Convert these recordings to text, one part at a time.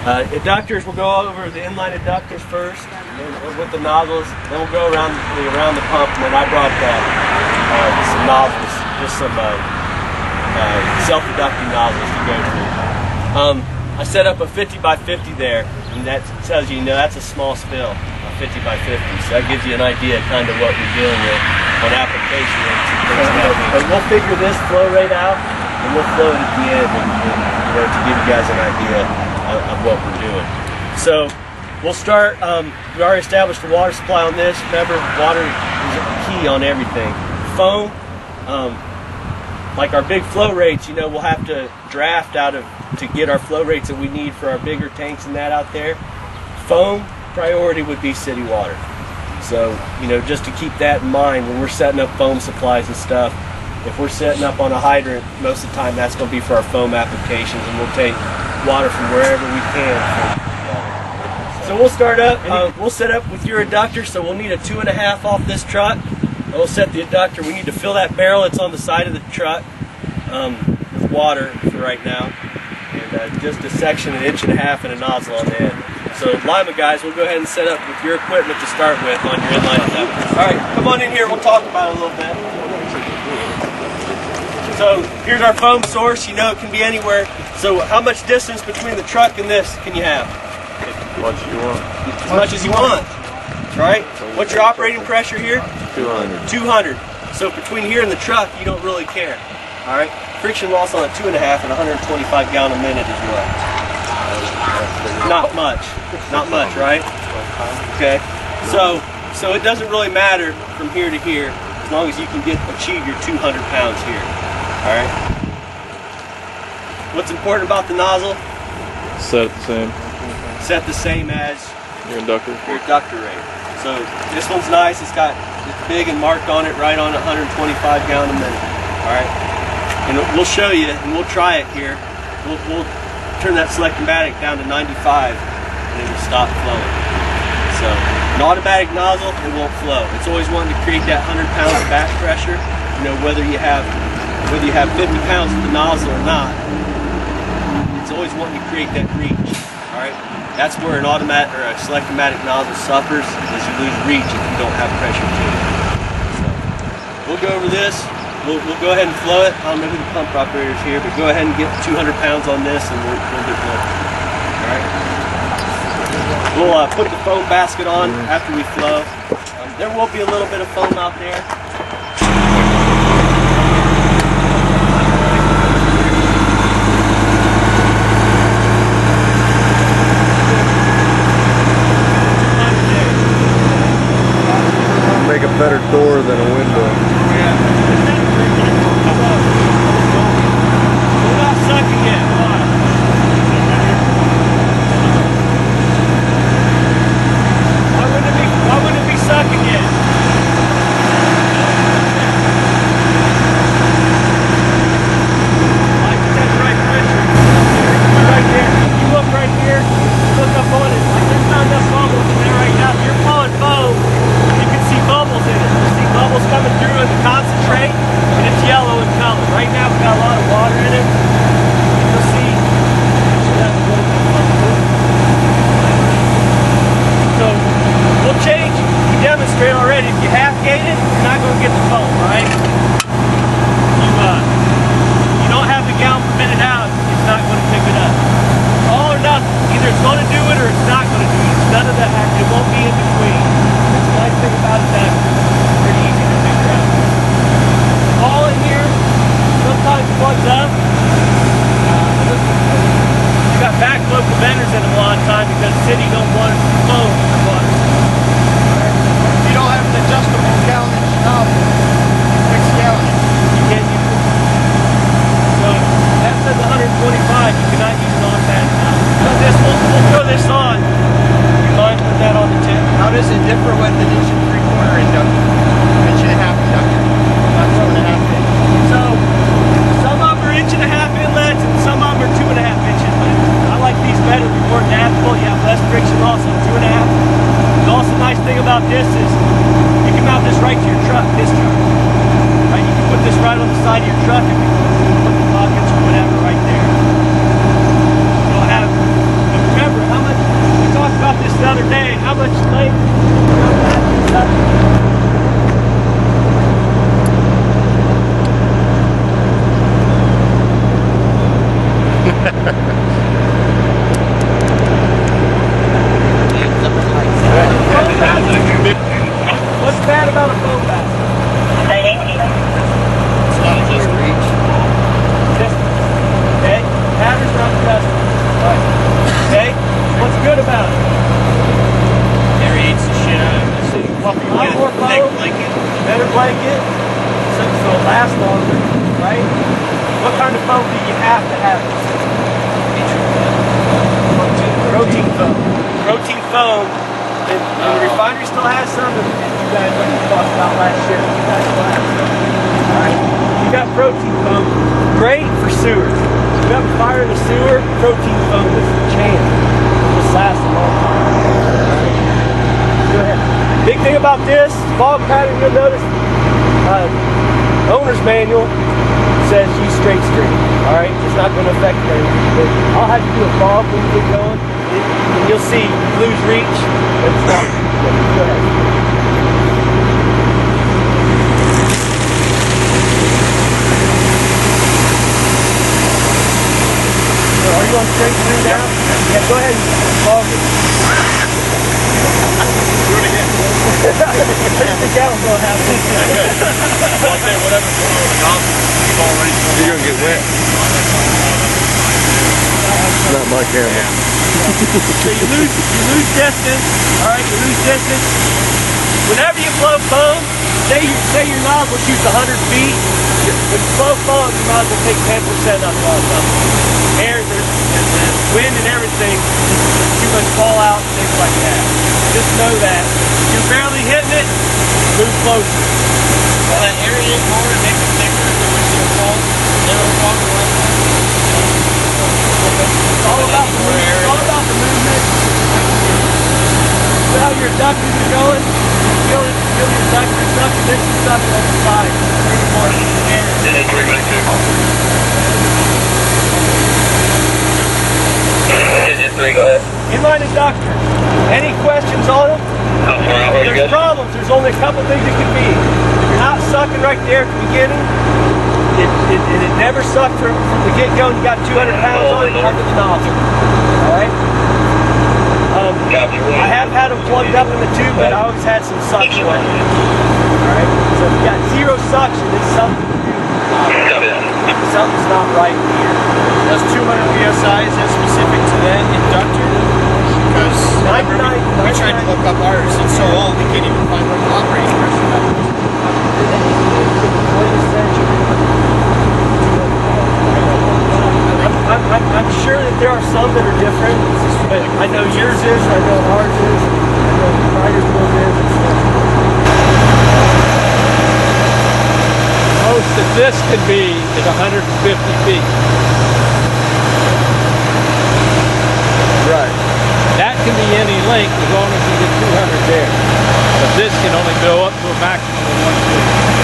Adductors, we'll go over the inline adductors first, with the nozzles. Then we'll go around the pump, and then I brought some nozzles, just some self-adducting nozzles to go through. I set up a 50 by 50 there, and that tells you, that's a small spill, a 50 by 50. So that gives you an idea kind of what we're dealing with on application rates and things like that. But we'll figure this flow rate out, and we'll flow it at the end, and to give you guys an idea of what we're doing. So we'll start. We already established the water supply on this. Remember, water is key on everything. Foam, like our big flow rates, we'll have to draft out of to get our flow rates that we need for our bigger tanks and that out there. Foam priority would be city water. So just to keep that in mind when we're setting up foam supplies and stuff. If we're setting up on a hydrant, most of the time that's going to be for our foam applications, and we'll take water from wherever we can. So we'll start up. We'll set up with your adductor. So we'll need a 2.5 off this truck. And we'll set the adductor. We need to fill that barrel that's on the side of the truck with water for right now, and just a section, 1.5 inches and a nozzle on the end. So Lima guys, we'll go ahead and set up with your equipment to start with on your inline adductor. All right, come on in here. We'll talk about it a little bit. So here's our foam source. It can be anywhere. So how much distance between the truck and this can you have? As much as you want. As much as you want. Right? What's your operating pressure here? 200. 200. So between here and the truck, you don't really care. All right? Friction loss on a 2.5 and 125 gallon a minute is what? Not much. Not much, right? Okay. So it doesn't really matter from here to here as long as you can achieve your 200 pounds here. All right. What's important about the nozzle? Set the same. Set the same as your inductor. Your adductor rate. So this one's nice. It's big and marked on it, right on 125 gallon a minute. All right. And we'll show you, and we'll try it here. We'll turn that selectomatic down to 95, and it'll stop flowing. So an automatic nozzle, it won't flow. It's always wanting to create that 100 pounds of back pressure. Whether you have 50 pounds of the nozzle or not, it's always wanting to create that reach. All right, that's where an automatic or a selectomatic nozzle suffers, is you lose reach if you don't have pressure to it. So we'll go over this. We'll go ahead and flow it. I don't know who the pump operator's here, but go ahead and get 200 pounds on this, and we'll do it. All right. We'll put the foam basket on after we flow. There will be a little bit of foam out there. Make a better door than a window. We're not sucking yet. Why wouldn't it be sucking yet? Like that's right pressure. Right there. You look right here. Look up on it. Like there's not enough bubbles in there right now. If you're pulling foam, you can see bubbles in it. You see bubbles coming through in the concentrate, and it's yellow in color. Right now we've got a lot of water in it. You'll see. So we'll change. We demonstrate already. If you half gate it, you're not going to get the foam, right? You don't have the gallon per minute out, it's not going to pick it up. All or nothing. Either it's going to do it or it's not going to do it. None of that. It won't be in between. That's the nice thing about it. That's pretty easy to figure out. All in here sometimes plugs up. You got backflow preventers in them a lot of time because the city don't want it to flow in water. You don't have an adjustable gallonage nozzle. Fixed gallonage. You can't use it. So that says 125. You cannot use an automatic nozzle. We'll throw this on. You mind putting that on the tip? How does it differ with an 1 3/4 inductor? 1.5 inductor. Not 2.5 inch. So some of them are 1.5 inlets and some of them are 2.5 inch inlets. I like these better. They're more adaptable. You have less friction loss on 2.5. The also nice thing about this is you can mount this right to your truck, this truck. Right? You can put this right on the side of your truck and put the buckets or whatever right there. You'll have, but remember, so it'll last longer, right? What kind of foam do you have to have? Protein foam. Protein foam. And the refinery still has some that you guys talked about last year. You guys still have some. Alright. You got protein foam. Great for sewers. If you have a fire in the sewer, protein foam is the champ. This lasts a long time. Alright. Go ahead. Big thing about this, fog pattern, you'll notice owner's manual says use straight stream. Alright, it's not going to affect anything. I'll have you do a fog when you get going, and you'll see lose reach, but it's not. Go ahead. So are you on straight stream now? Yeah, go ahead and fog it. Do it again. I think that was going to happen. You're gonna get wet. Not my camera. So you lose distance. All right, you lose distance. Whenever you blow foam, say your nozzle shoots 100 feet. When you blow foam, you might as well take 10% off the nozzle. Air, and wind and everything, too much fallout, things like that. Just know that. If you're barely hitting it, move closer. Well, that area more and make it thicker if it was to fall. Never fall away. It's all about the movement. It's all about the movement. See how your ductors are going? Feel your ductors sucking. This is sucking on the side. It's more air. Go ahead. Inline inductor. Any questions on them? How far out are you There's guys? problems. There's only a couple things it could be. If you're not sucking right there at the beginning, it never sucked from the get-go. You got 200 pounds on it under the nozzle. All right. I have had them plugged up in the tube, but I always had some suction on it. All right. So if you got zero suction, it's something. Something's not right here. Does 200 psi, is that specific to that inductor? Because we tried to look up ours. It's so old we can't even find what the operating pressure is. I'm sure that there are some that are different, but I know yours is, I know ours is, I know Ryder's one is. Most that this could be is 150 feet. Right. That can be any length as long as you get 200 there. But this can only go up to a maximum of 150.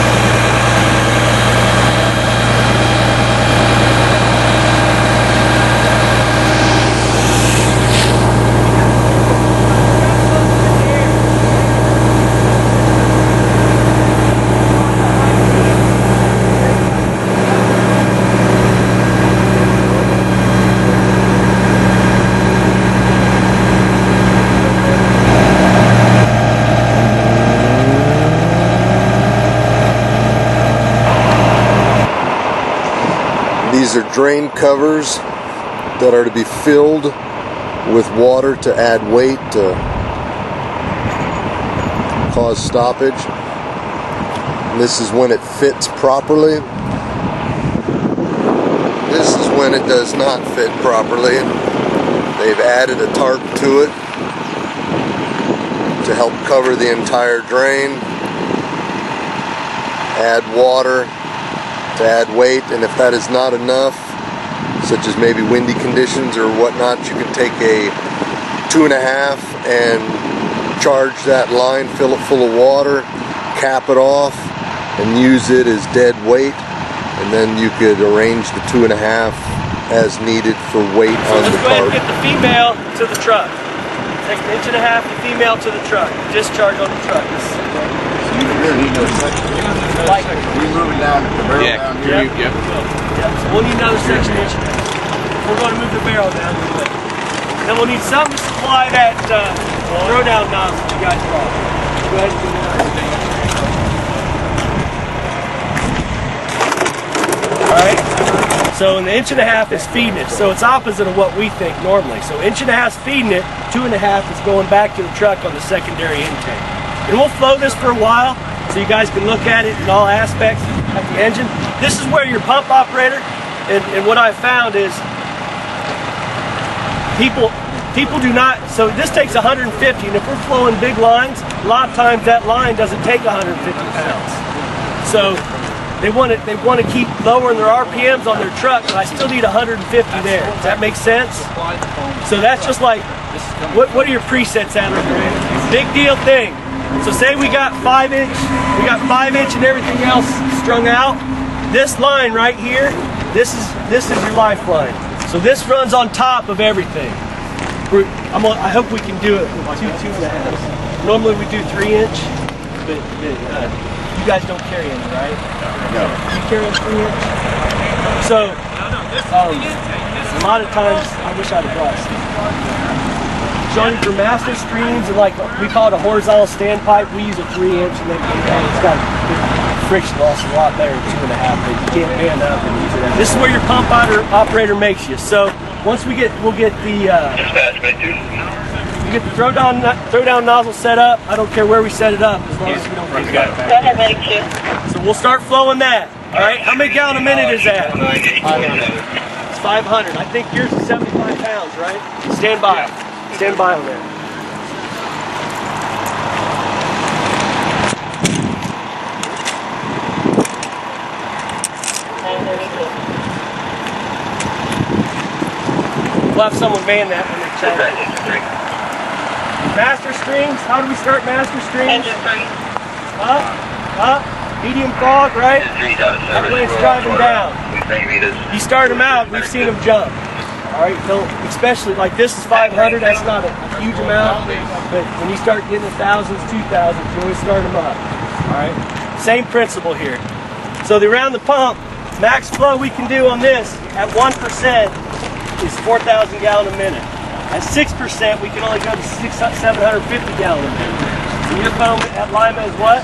These are drain covers that are to be filled with water to add weight to cause stoppage. And this is when it fits properly. This is when it does not fit properly. They've added a tarp to it to help cover the entire drain, add water, to add weight, and if that is not enough, such as maybe windy conditions or whatnot, you can take a 2.5 and charge that line, fill it full of water, cap it off, and use it as dead weight, and then you could arrange the 2.5 as needed for weight So on let's the go ahead and tarp. get the female to the truck. Take an 1.5 inch, the female to the truck. Discharge on the truck. Like, We're moving down the barrel down here. yeah. So we'll need another section inch. We're going to move the barrel down a little bit. Then we'll need something to supply that throw down nozzle that you guys brought. Go ahead and do that. Alright. So an 1.5 inches is feeding it. So it's opposite of what we think normally. So 1.5 inches is feeding it, 2.5 is going back to the truck on the secondary intake. And we'll flow this for a while so you guys can look at it in all aspects. at the engine. This is where your pump operator, and what I found is people do not, so this takes 150, and if we're flowing big lines, a lot of times that line doesn't take 150 pounds. So they want to keep lowering their RPMs on their truck, but I still need 150 there. Does that make sense? So that's just like, what are your presets at over there? Big deal thing. So say we got 5 inch and everything else strung out. This line right here, this is your lifeline. So this runs on top of everything. I hope we can do it with 2.5. Normally we do 3 inch, but you guys don't carry any, right? No. You carry a 3 inch? So, a lot of times, I wish I'd have brought some. Shawnee, for master streams, and like we call it a horizontal standpipe, we use a 3 inch, and it's got friction loss a lot better than 2.5, but you can't band up and use it. This is where your pump operator makes you. So once we'll get the throw down nozzle set up. I don't care where we set it up, as long as we don't get it. So we'll start flowing that. All right. How many gallon a minute is that? 500. It's 500. I think yours is 75 pounds, right? Stand by. Stand by on that. We'll have someone man that when they check. Master strings. How do we start master strings? Up, medium fog, right? That way it's driving down. You start them out, we've seen them jump. All right, especially like this is 500, that's not a huge amount, but when you start getting the thousands, 2,000, you always start them up. All right, same principle here. So the around the pump, max flow we can do on this at 1% is 4,000 gallon a minute. At 6%, we can only go to 750 gallon a minute. So your pump at Lima is what?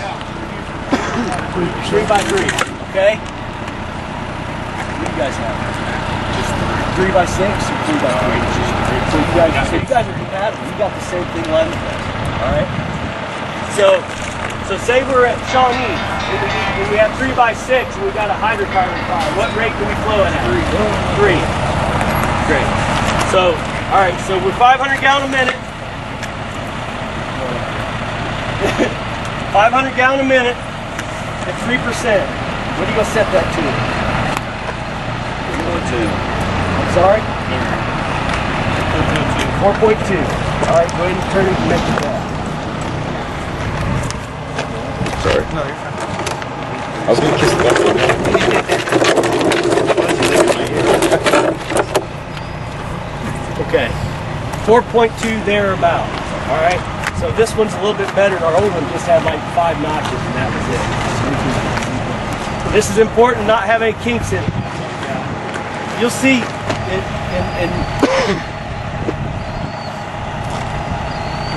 3 by 3, okay? What do you guys have? 3 by 6 or 3 by 3? So you guys are compatible. You got the same thing Lima does. Alright? So say we're at Shawnee and we have 3 by 6 and we got a hydrocarbon fire. What rate can we flow it at? 3. Great. So, alright, so we're 500 gallon a minute. 500 gallon a minute at 3%. What are you going to set that to? 4.2. Sorry? 4.2. All right, go ahead and turn it and make it back. Sorry. No, you're fine. I was going to kiss the button. Okay. 4.2 thereabouts. All right. So this one's a little bit better. Our old one just had like 5 notches, and that was it. This is important, not have any kinks in it. You'll see. And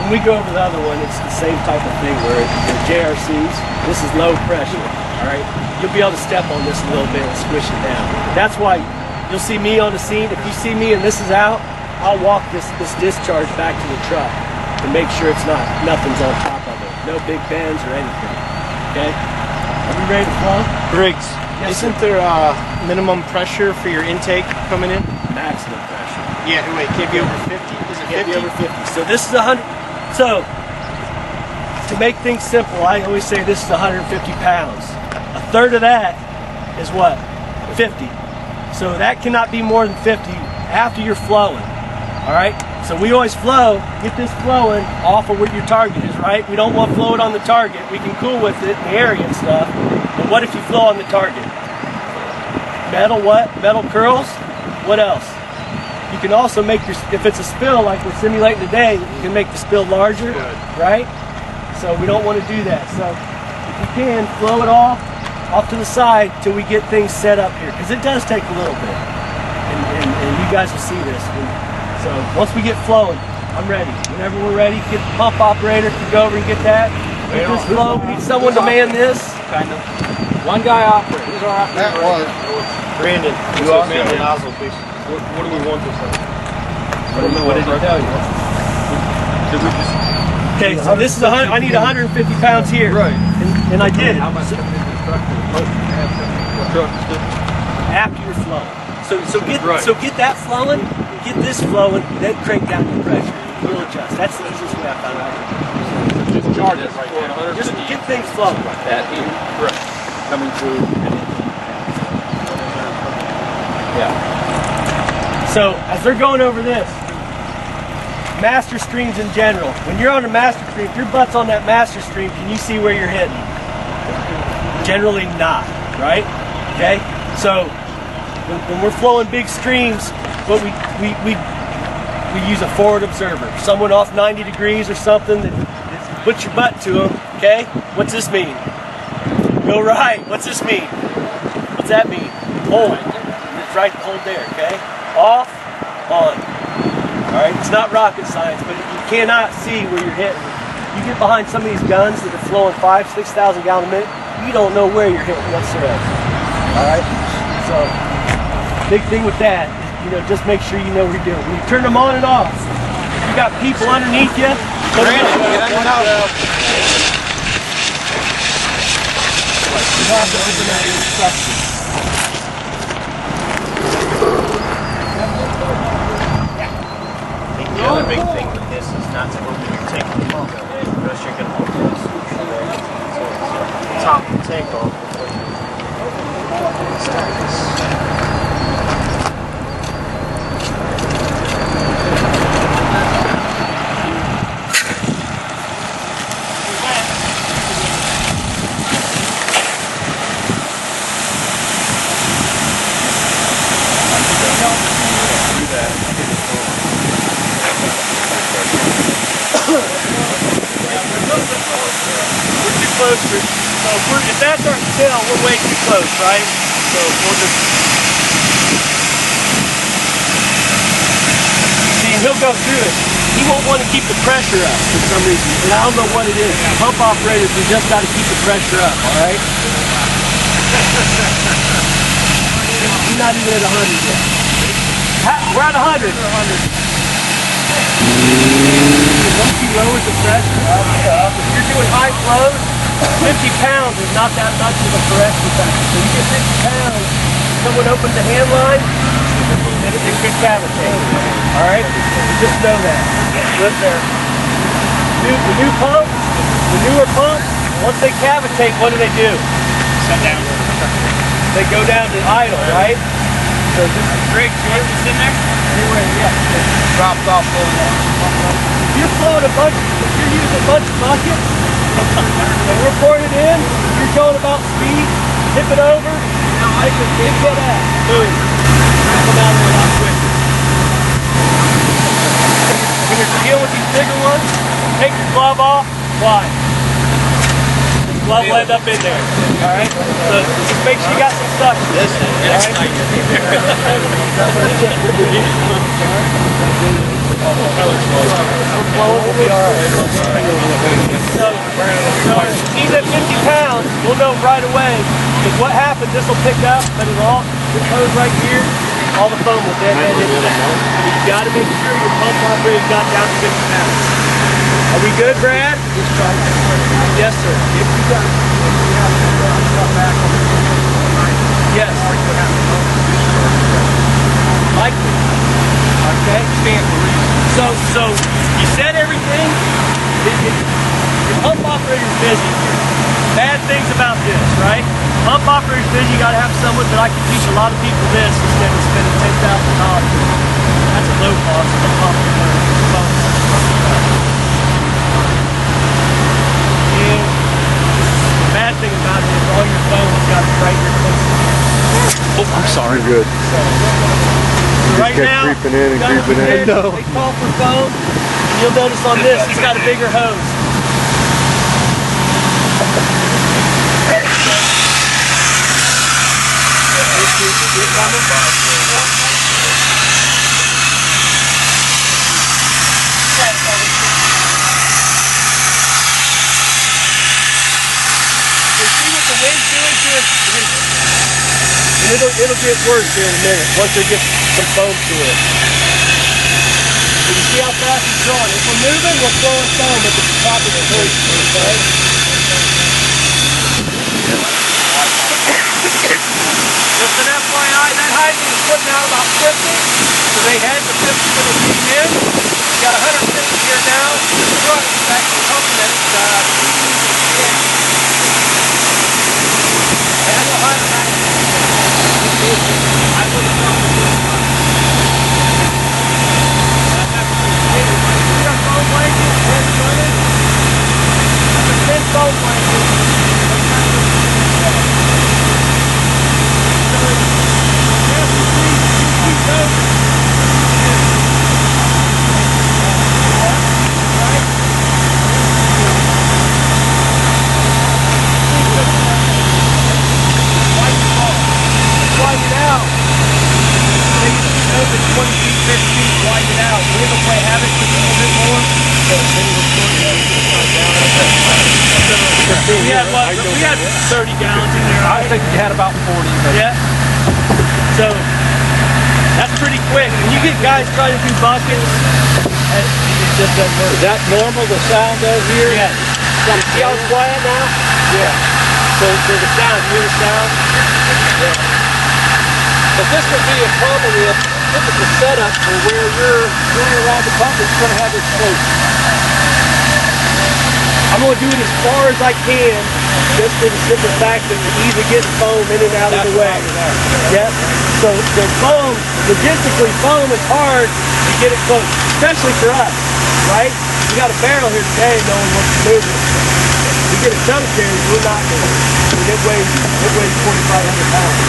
when we go over the other one, it's the same type of thing where the JRCs, this is low pressure, all right? You'll be able to step on this a little bit and squish it down. That's why you'll see me on the scene. If you see me and this is out, I'll walk this discharge back to the truck to make sure nothing's on top of it. No big bends or anything, okay? Are we ready to flow? Briggs, Yes, isn't there minimum pressure for your intake coming in? Maximum pressure. Yeah, wait, can't be over 50? Is it 50? Can't be over 50. So this is 100. So to make things simple, I always say this is 150 pounds. A third of that is what? 50. So that cannot be more than 50 after you're flowing. All right. So we always flow, get this flowing off of what your target is, right? We don't want to flow it on the target. We can cool with it in the area and stuff. But what if you flow on the target? Metal what? Metal curls? What else? You can also make your, if it's a spill like we're simulating today, you can make the spill larger, right? So we don't want to do that. So if you can, flow it off to the side till we get things set up here. Because it does take a little bit. And you guys will see this. So once we get flowing, I'm ready. Whenever we're ready, get the pump operator to go over and get that. Get this flow. We need someone to man this. Kind of. One guy operator. Who's our operator? That was. Brandon, You also man got the it. nozzle, please. What do we want this on? I don't know. What did he tell you? Did we just... Okay, so this is I need 150 pounds here. Right. And I did it. How much of an instructor? after you're flowing. So get Right. get that flowing, get this flowing, then crank down your pressure. You'll adjust. That's the easiest way I found out. Just charge it right now. Just get things flowing. That here. Correct. Coming through. Yeah. So as they're going over this, master streams in general. When you're on a master stream, if your butt's on that master stream, can you see where you're hitting? Generally not, right? Okay? So when we're flowing big streams, what we use a forward observer. Someone off 90 degrees or something that put your butt to them, okay? What's this mean? Go right. What's this mean? What's that mean? Hold. It's right, hold there, okay? Off, on. Alright, it's not rocket science, but you cannot see where you're hitting. You get behind some of these guns that are flowing 5,000, 6,000 gallons a minute, you don't know where you're hitting whatsoever. Alright? So, big thing with that is, just make sure you know what you're doing. When you turn them on and off, if you got people underneath you, Brandon, get on your nose. you have to open that instruction. The other big thing with this is not to open your tank with the pump. Unless you're going to open this. Top the tank off before you start this. We're too close for, so if that's our tail, we're way too close, right? So we'll just, see, he'll go through it. He won't want to keep the pressure up for some reason, and I don't know what it is. Pump operators, we just got to keep the pressure up, all right? He's not even at 100 yet. We're at 100. Once you lower the pressure up, if you're doing high flows, 50 pounds is not that much of a correction factor. So you get 50 pounds, someone opens the hand line, and it could cavitate. Alright? Just know that. Look there. The new pump, the newer pump, once they cavitate, what do? Shut down. They go down to idle, right? So this is great. George is in there? Anyway, yeah. Dropped off those. If you're flowing if you're using a bunch of buckets, and we're pouring it in, you're going about speed, tip it over, take a big hit out. Boom. Come out of there a lot quicker. When you're dealing with these bigger ones, take your glove off, fly. The glove will end up in there. Alright? So just make sure you got some stuff. This is Alright? So even at 50 pounds, we'll know right away, because what happens, this will pick up, but it'll all, this hose right here, all the foam will dead end into that. You got to make sure your pump operator got down to 50 pounds. Are we good, Brad? Yes, sir. Yes. Likely. Okay. So you said everything. Your pump operator's busy. Bad things about this, right? Pump operator's busy. You got to have someone, but I can teach a lot of people this instead of spending $10,000. That's a low cost. A pump. And the bad thing about it is all your phones got right here close. Oh, I'm sorry. You're good. So right kept now, creeping in and gotta creeping in. be there. They call for foam. And you'll notice on this, it's got a bigger hose. And it'll get worse here in a minute once there gets some foam to it. So you see how fast it's going. If we're moving, we're throwing foam at the top of the hose, okay? out about 50, so they had the 50 when they came in. We got 150 here now. The truck is actually pumping it. I know how to back it. I put it on the we got foam blankets, 10 running. 10 foam blankets. We had what? We had 30 gallons in there. I think you had about 40. Yeah. So that's pretty quick. When you get guys trying to do buckets, it just doesn't work. Is that normal? The sound out here? Yeah. See how it's quiet now? Yeah. So the sound, you hear the sound? Yeah. But this would be a problem if it's a setup for where you're going around the pump, it's going to have explosion. I'm going to do it as far as I can, just for the simple fact that it's easy getting foam in and out of the way. Yep. So the foam, logistically, foam is hard to get it close, especially for us, right? We got a barrel here today knowing what to move it. We get a chunk here, we're not going to. It weighs 4,500 pounds.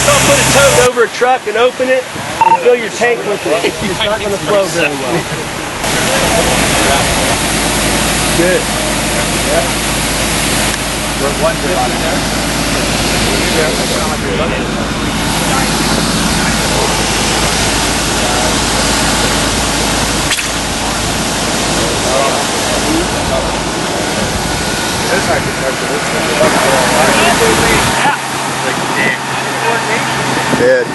Don't put a tote over a truck and open it and fill your tank with it. It's not going to flow very well. Good. Yep. We're 150 on there. Dead.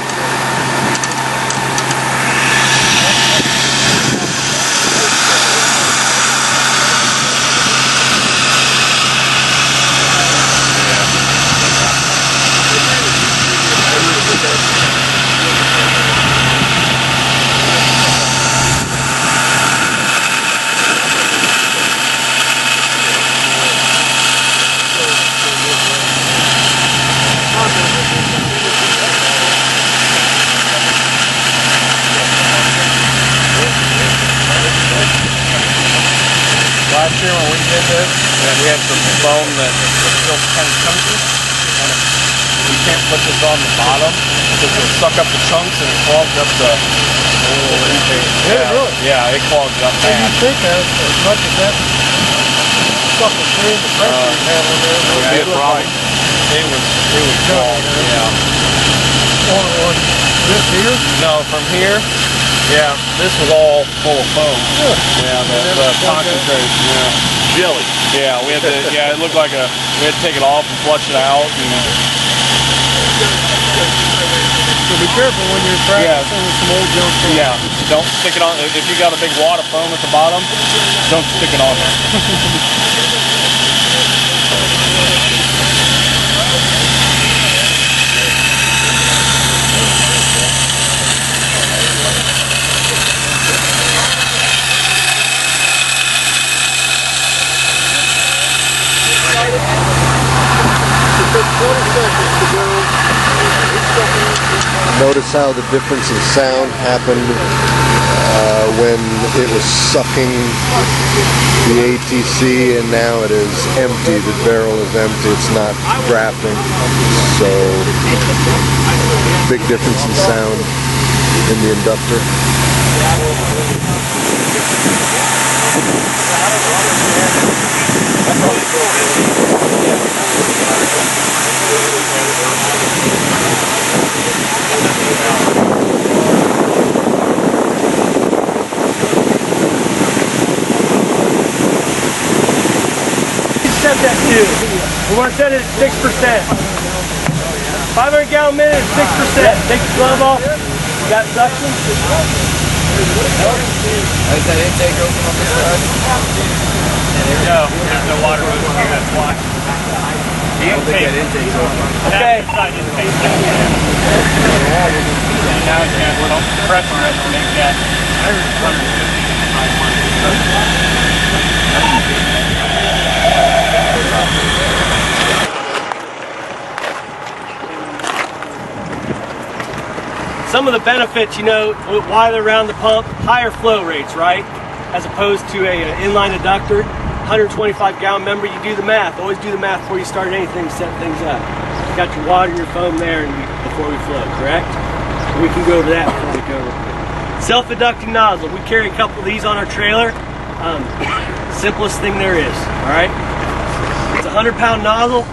Last year when we did this, we had some foam that was still kind of chunky. And we can't put this on the bottom because it'll suck up the chunks and it clogs up the whole intake. Yeah, really? Yeah, it clogs up bad. You think as much as that sucking through the pressure you have on there, It would be a problem. It was clogged, yeah. On this here? No, from here, yeah, this was all full of foam. Yeah, the concentrate, Jelly. Yeah, we had to, it looked like we had to take it off and flush it out. And, so be careful when you're practicing with some old junk foam. yeah, don't stick it on, if you got a big wad of foam at the bottom, don't stick it on there. Notice how the difference in sound happened when it was sucking the ATC, and now it is empty. The barrel is empty. It's not drafting. So big difference in sound in the inductor. Set that to. We want to set it at 6%. 500 gallon minute at 6%. Take the glove off. You got suction? Is that intake open on this side? No, there's no water moving here, that's why. The I don't think that intake, intake's open. Okay. now it's got some pressure to make that 150. Some of the benefits, you know, while they're around the pump, higher flow rates, right? As opposed to a inline adductor, 125 gallon. Remember, you do the math. Always do the math before you start anything, set things up. You got your water, your foam there before we flow, correct? We can go over that before we go. Self-adducting nozzle. We carry a couple of these on our trailer. Simplest thing there is, all right? It's a 100-pound nozzle.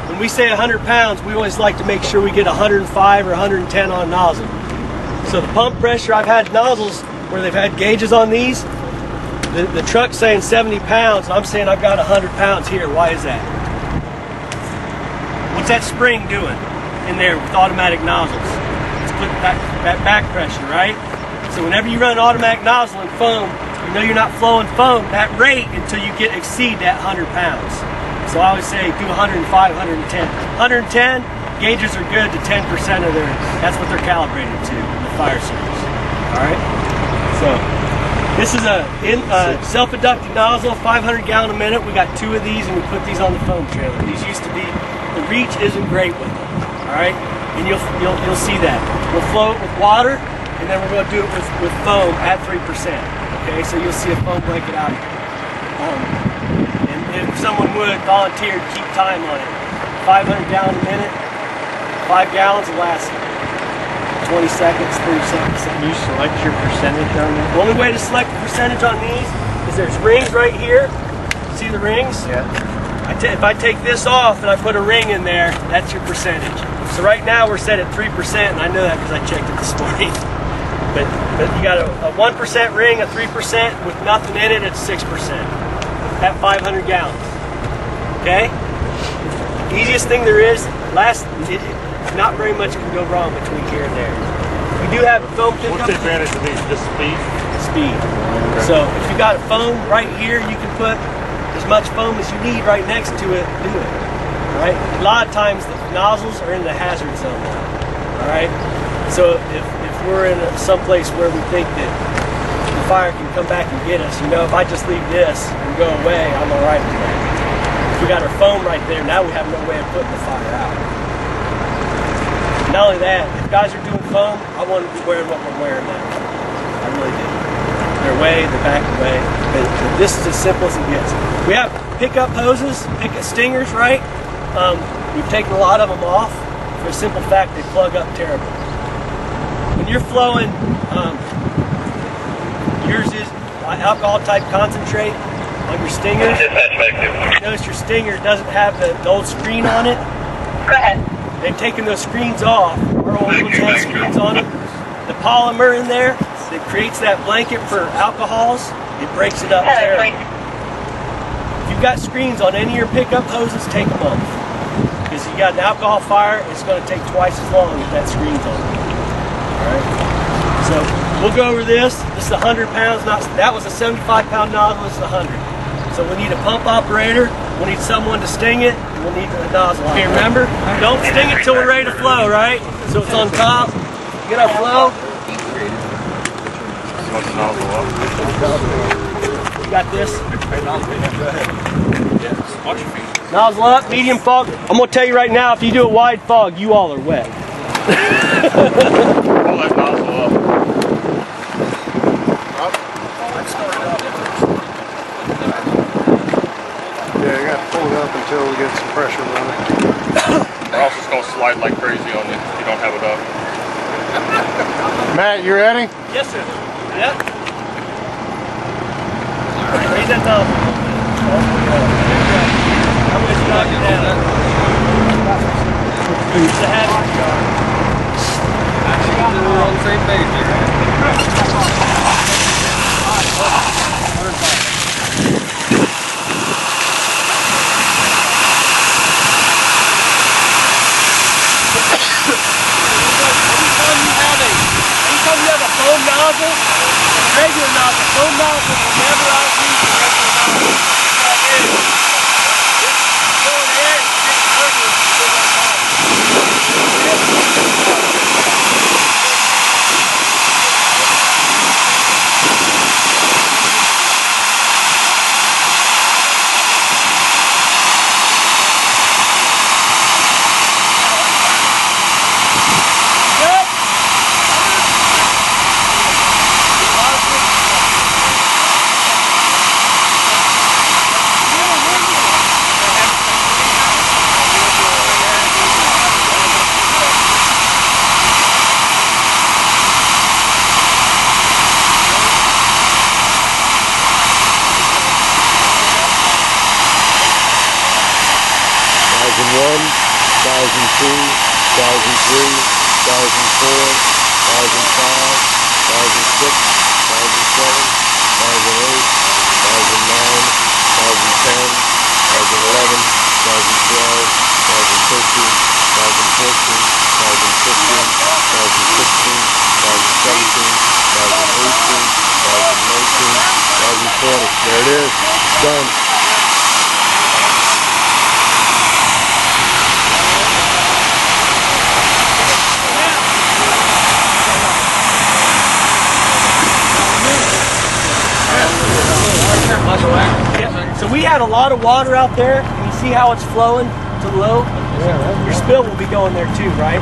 When we say 100 pounds, we always like to make sure we get 105 or 110 on nozzle. So the pump pressure, I've had nozzles where they've had gauges on these. The truck's saying 70 pounds, and I'm saying I've got 100 pounds here. Why is that? What's that spring doing in there with automatic nozzles? It's putting that back pressure, right? So whenever you run an automatic nozzle and foam, you know you're not flowing foam that rate until you exceed that 100 pounds. So I always say do 105, 110. 110, gauges are good to 10% of their, that's what they're calibrated to in the fire service. All right? So this is a self-adducting nozzle, 500 gallon a minute. We got 2 of these and we put these on the foam trailer. These used to be, the reach isn't great with them. All right? And you'll see that. We'll float with water and then we're going to do it with foam at 3%. Okay? So you'll see a foam blanket out here. If someone would volunteer to keep time on it, 500 gallon a minute, 5 gallons will last 20 seconds, 30 seconds. You select your percentage on it? The only way to select the percentage on these is there's rings right here. See the rings? Yeah. If I take this off and I put a ring in there, that's your percentage. So right now we're set at 3%, and I know that because I checked it this morning. But you got a 1% ring, a 3% with nothing in it, it's 6%. At 500 gallons. Okay? Easiest thing there is, not very much can go wrong between here and there. We do have foam pickup. What's the advantage of these? Just speed? Speed. Okay. So if you got a foam right here, you can put as much foam as you need right next to it, do it. Alright? A lot of times the nozzles are in the hazard zone. Alright? So if we're in someplace where we think that the fire can come back and get us, you know, if I just leave this and go away, I'm alright with that. If we got our foam right there, now we have no way of putting the fire out. Not only that, if guys are doing foam, I want to be wearing what we're wearing now. I really do. They're way, they're back away. But this is as simple as it gets. We have pickup hoses, pickup stingers, right? We've taken a lot of them off for the simple fact they plug up terribly. When you're flowing, yours is alcohol type concentrate on your stingers. Notice your stinger doesn't have the old screen on it. Go ahead. They've taken those screens off. Our old ones have screens on them. The polymer in there that creates that blanket for alcohols, it breaks it up terribly. If you've got screens on any of your pickup hoses, take them off. Because you got an alcohol fire, it's going to take twice as long if that screen's on. Alright? So we'll go over this. This is 100 pounds. That was a 75-pound nozzle. This is 100. So we need a pump operator. We'll need someone to sting it. And we'll need a nozzle. Okay, remember? Don't sting it till we're ready to flow, right? So it's on top. Get our flow. You got this. Nozzle up, medium fog. I'm going to tell you right now, if you do a wide fog, you all are wet. Pull that nozzle up. Yeah, you got to pull it up until we get some pressure running. Or else it's going to slide like crazy on you if you don't have it up. Matt, you ready? Yes, sir. Yep. Raise that nozzle. I'm going to knock it down. Use the hazard jar. We're on the same page here. Anytime you have a foam nozzle, foam nozzle will never outreach the regular nozzle. That is, it's going air and getting over with that There it is. Done. So we had a lot of water out there. Can you see how it's flowing to the low? Your spill will be going there too, right?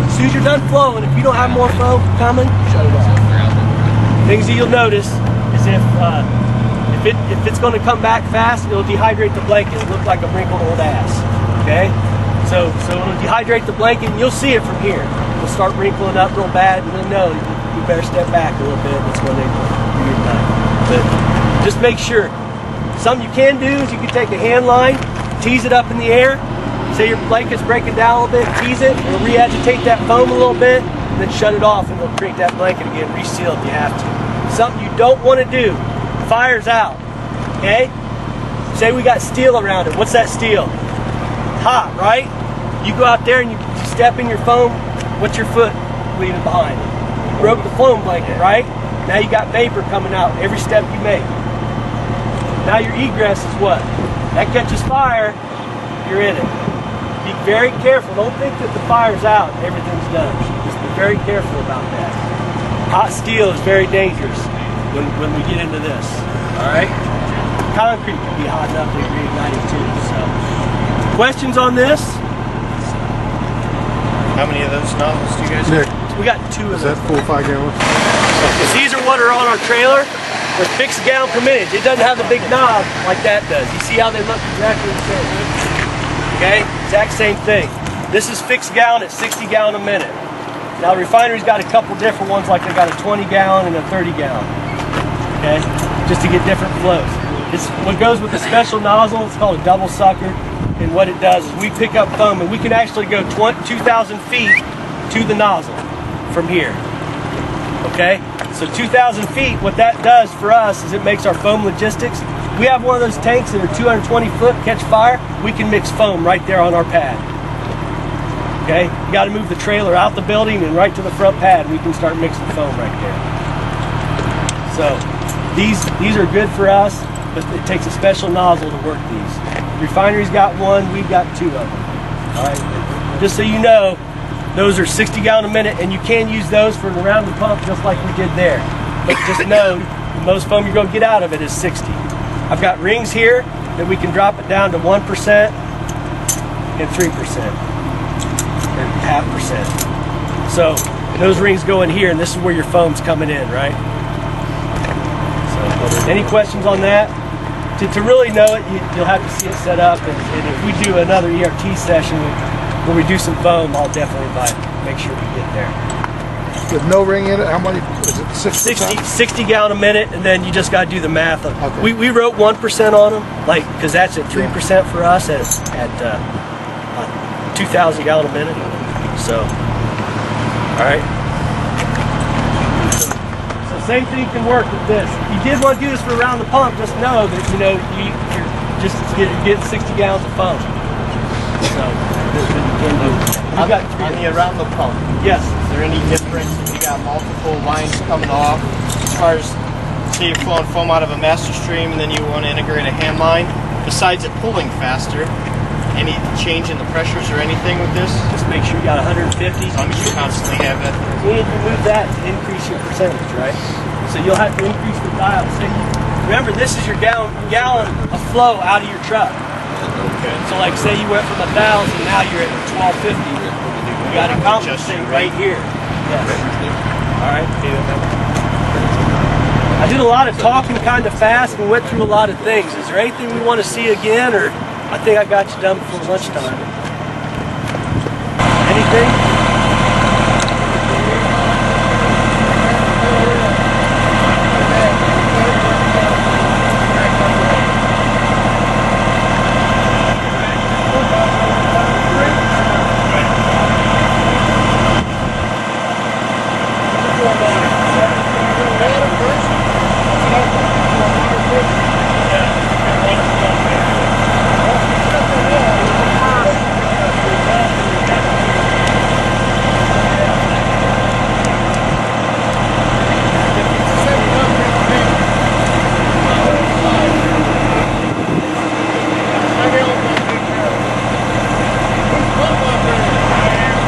As soon as you're done flowing, if you don't have more flow coming, shut it off. Things that you'll notice is if it's going to come back fast, it'll dehydrate the blanket. It'll look like a wrinkled old ass. Okay? So it'll dehydrate the blanket, and you'll see it from here. It'll start wrinkling up real bad, and you'll know you better step back a little bit. That's when they do your time. But just make sure. Something you can do is you can take a hand line, tease it up in the air. Say your blanket's breaking down a little bit, tease it, it'll re-agitate that foam a little bit, and then shut it off, and it'll create that blanket again, reseal if you have to. Something you don't want to do, fire's out, okay? Say we got steel around it. What's that steel? Hot, right? You go out there and you step in your foam, what's your foot leaving behind? You broke the foam blanket, right? Now you got vapor coming out every step you make. Now your egress is what? That catches fire, you're in it. Be very careful. Don't think that the fire's out and everything's done. Just be very careful about that. Hot steel is very dangerous when we get into this. Alright? Concrete can be hot enough to be reignited too. So, questions on this? How many of those nozzles do you guys have? We got 2 of them. Is that 4 or 5 gallons? These are what are on our trailer. They're fixed gallon per minute. It doesn't have the big knob like that does. You see how they look exactly the same? Okay? Exact same thing. This is fixed gallon at 60 gallon a minute. Now the refinery's got a couple different ones, like they got a 20 gallon and a 30 gallon. Okay? Just to get different flows. It's what goes with the special nozzle. It's called a double sucker. And what it does is we pick up foam, and we can actually go 2,000 feet to the nozzle from here. Okay? So 2,000 feet, what that does for us is it makes our foam logistics. We have one of those tanks that are 220 foot, catch fire. We can mix foam right there on our pad. Okay? You got to move the trailer out the building and right to the front pad. We can start mixing foam right there. So these are good for us, but it takes a special nozzle to work these. The refinery's got one, we've got 2 of them. All right? Just so you know, those are 60 gallon a minute, and you can use those for an around the pump just like we did there. But just know, the most foam you're going to get out of it is 60. I've got rings here that we can drop it down to 1% and 3%, or half percent. So those rings go in here, and this is where your foam's coming in, right? So, any questions on that? To really know it, you'll have to see it set up, and if we do another ERT session where we do some foam, I'll definitely make sure we get there. With no ring in it, how many is it? 60 gallon a minute, and then you just got to do the math. Okay. We wrote 1% on them, like, because that's at 3% for us at 2,000 gallon a minute. So, all right. So same thing can work with this. If you did want to do this for around the pump, just know that you're just getting 60 gallons of foam. So. You got on the around the pump. yes. Is there any difference if you got multiple lines coming off as far as say you're flowing foam out of a master stream and then you want to integrate a hand line? Besides it pulling faster, any change in the pressures or anything with this? Just make sure you got 150. As long as you constantly have it. You need to move that to increase your percentage, right? So you'll have to increase the dial. So remember, this is your gallon of flow out of your truck. Okay. So like say you went from 1,000, now you're at 1,250. You got to compensate right here. Yes. All right. I did a lot of talking kind of fast and went through a lot of things. Is there anything we want to see again, or I think I got you done before lunchtime? Anything?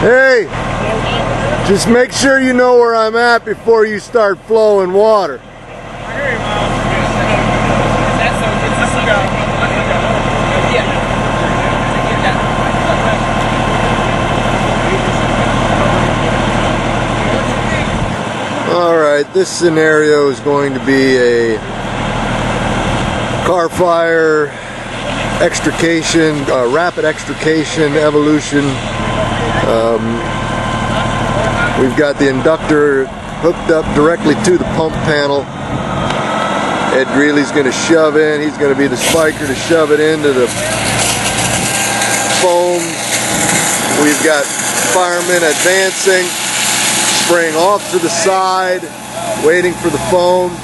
Hey, just make sure you know where I'm at before you start flowing water. Alright, this scenario is going to be a car fire extrication, rapid extrication evolution. We've got the inductor hooked up directly to the pump panel. Ed Greeley's going to shove in. He's going to be the spiker to shove it into the foam. We've got firemen advancing, spraying off to the side, waiting for the foam.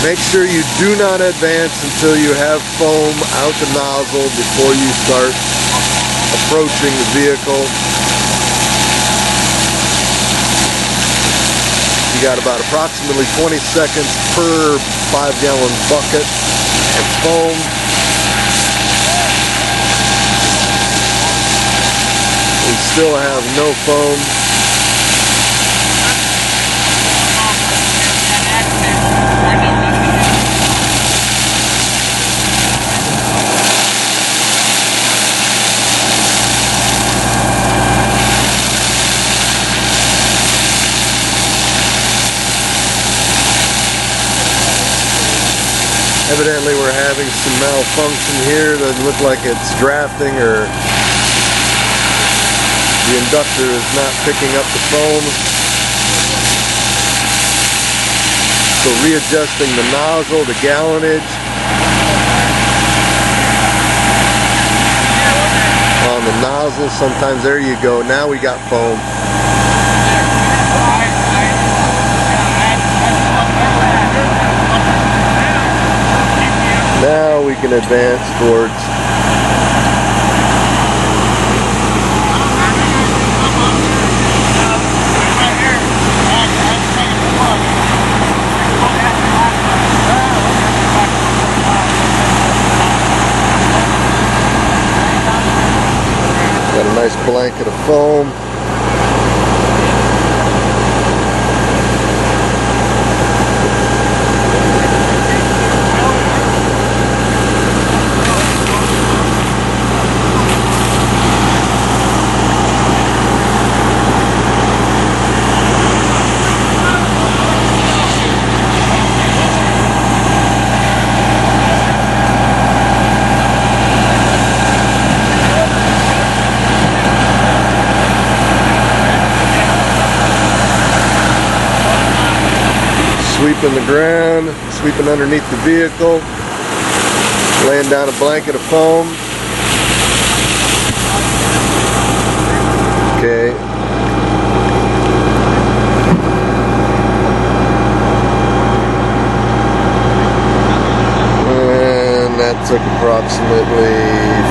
Make sure you do not advance until you have foam out the nozzle before you start approaching the vehicle. You got about approximately 20 seconds per 5-gallon bucket of foam. We still have no foam. Evidently we're having some malfunction here. Doesn't look like it's drafting, or the inductor is not picking up the foam. So readjusting the nozzle to gallonage on the nozzle. Sometimes, there you go, now we got foam. Now we can advance towards got a nice blanket of foam. Sweeping the ground, sweeping underneath the vehicle, laying down a blanket of foam. Okay. took approximately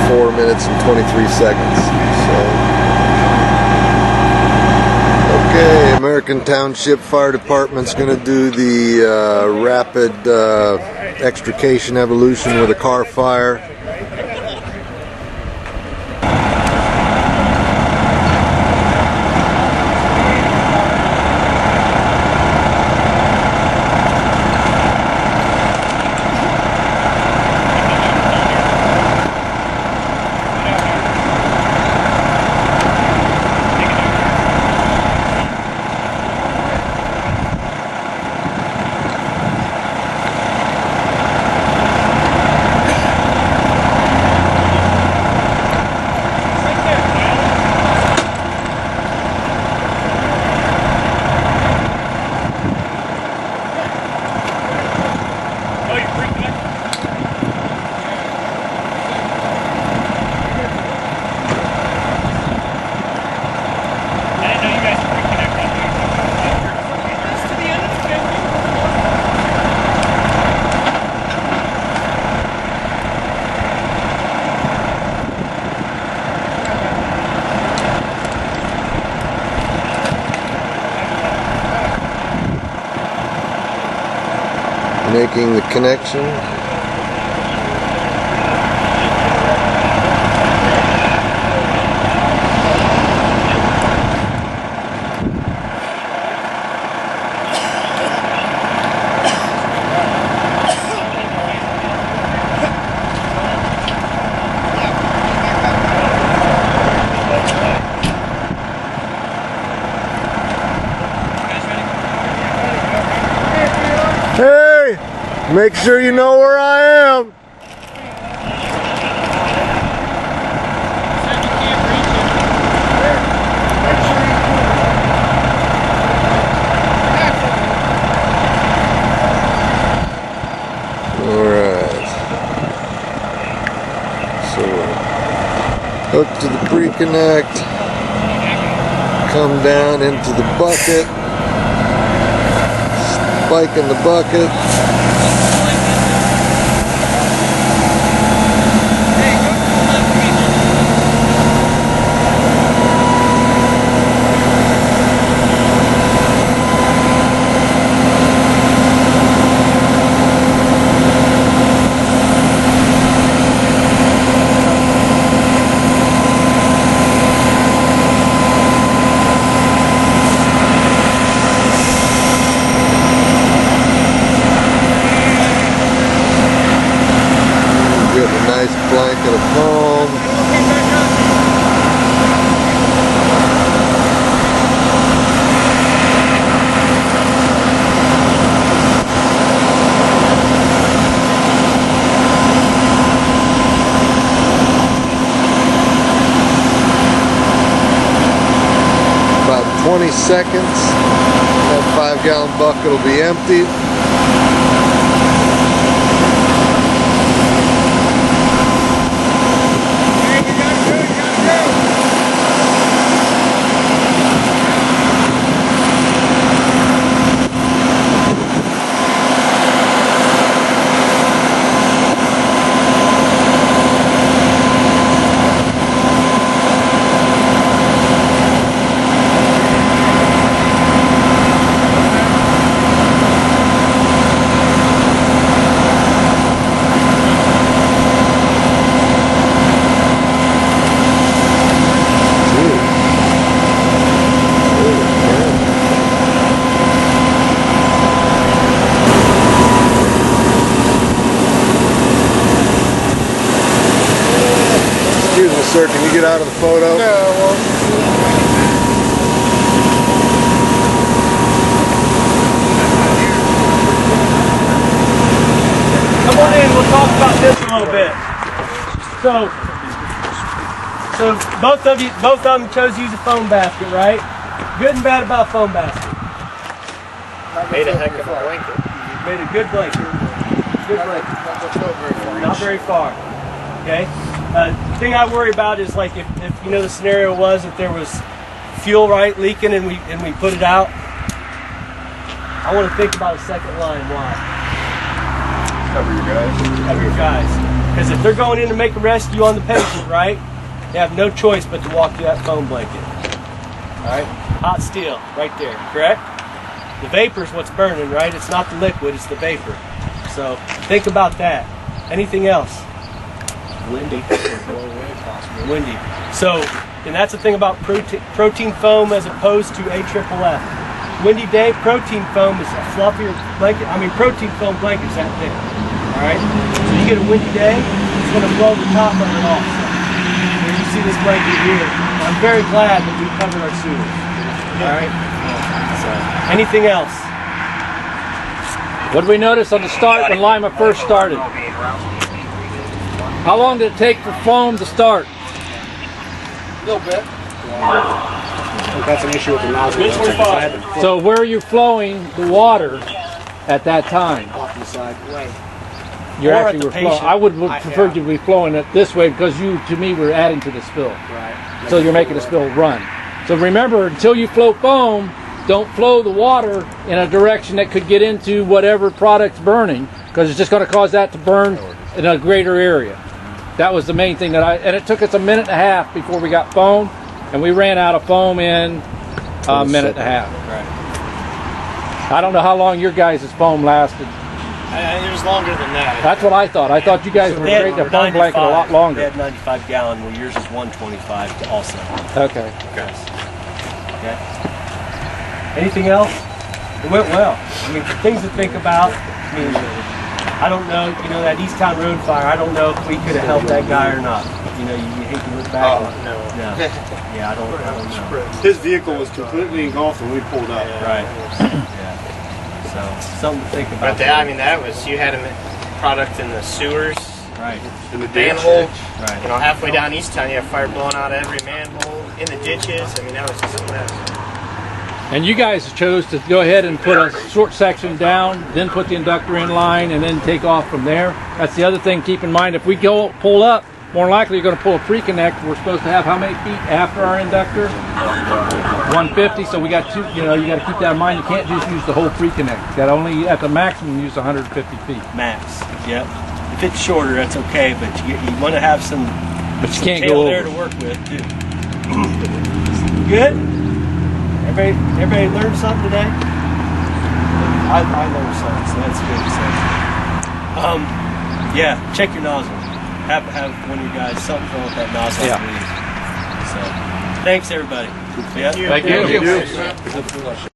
4 minutes and 23 seconds. So, okay, American Township Fire Department's going to do the rapid extrication evolution with a car fire. Making the connection. Hey! Make sure you know where I am. Alright. So hook to the pre-connect. Come down into the bucket. Spike in the bucket. Blanket of foam. About 20 seconds, that 5-gallon bucket will be emptied. Excuse me, sir, can you get out of the photo? Yeah, well. Come on in, we'll talk about this a little bit. So both of them chose to use a foam basket, right? Good and bad about foam basket. Made a heck of a blanket. Made a good blanket. Good blanket. Not very far. Okay. The thing I worry about is like if you know the scenario was if there was fuel leaking and we put it out. I want to think about a second line. Why? Cover your guys. Cover your guys. Because if they're going in to make a rescue on the patient, right, they have no choice but to walk through that foam blanket. All right, hot steel right there, correct? The vapor is what's burning, right? It's not the liquid, it's the vapor. So think about that. Anything else? Windy. Windy. So, and that's the thing about protein foam as opposed to AFFF. Windy day, protein foam is a fluffier blanket. I mean, protein foam blanket's that thick. All right. So you get a windy day, it's going to blow the top of it off. So, here you see this blanket here. I'm very glad that we covered our sewers. All right. So, anything else? What did we notice on the start when Lima first started? How long did it take for foam to start? A little bit. I think that's an issue with the nozzle. So where are you flowing the water at that time? Off the side. You Or actually at the were flowing. patient. I would prefer you to be flowing it this way because you, to me, were adding to the spill. Right. So you're making the spill run. So remember, until you flow foam, don't flow the water in a direction that could get into whatever product's burning, because it's just going to cause that to burn in a greater area. That was the main thing and it took us a minute and a half before we got foam, and we ran out of foam in a minute and a half. Right. I don't know how long your guys' foam lasted. It was longer than that. That's what I thought. I thought you guys were They had creating a foam blanket a lot They longer. had 95 gallon, well yours is 125 also. Okay. Okay. Anything else? It went well. I mean, things to think about. I mean, I don't know, you know, that Easttown Road fire, I don't know if we could have helped that guy or not. You know, you hate to look back. No. Yeah, I don't know. His vehicle was completely engulfed when we pulled up. Right. Yeah. So, something to think about. But I mean, that was, you had a product in the sewers, Right. In the ditch. manhole. Right. You know, halfway down Easttown, you have fire blowing out of every manhole, in the ditches. I mean, that was just a mess. And you guys chose to go ahead and put a short section down, then put the inductor in line, and then take off from there. That's the other thing. Keep in mind, if we go pull up, more than likely you're going to pull a pre-connect. We're supposed to have how many feet after our inductor? 150. So we got two. You know, you got to keep that in mind. You can't just use the whole pre-connect. You got to only at the maximum use 150 feet. Max. Yep. If it's shorter, that's okay, but you want to have some. But you can't tail go there over. to work with too. Good. Everybody learned something today? I learned something, so that's good. So, yeah, check your nozzle. Have one of you guys something wrong with that nozzle. Yeah. So, thanks everybody. Yeah. Thank you.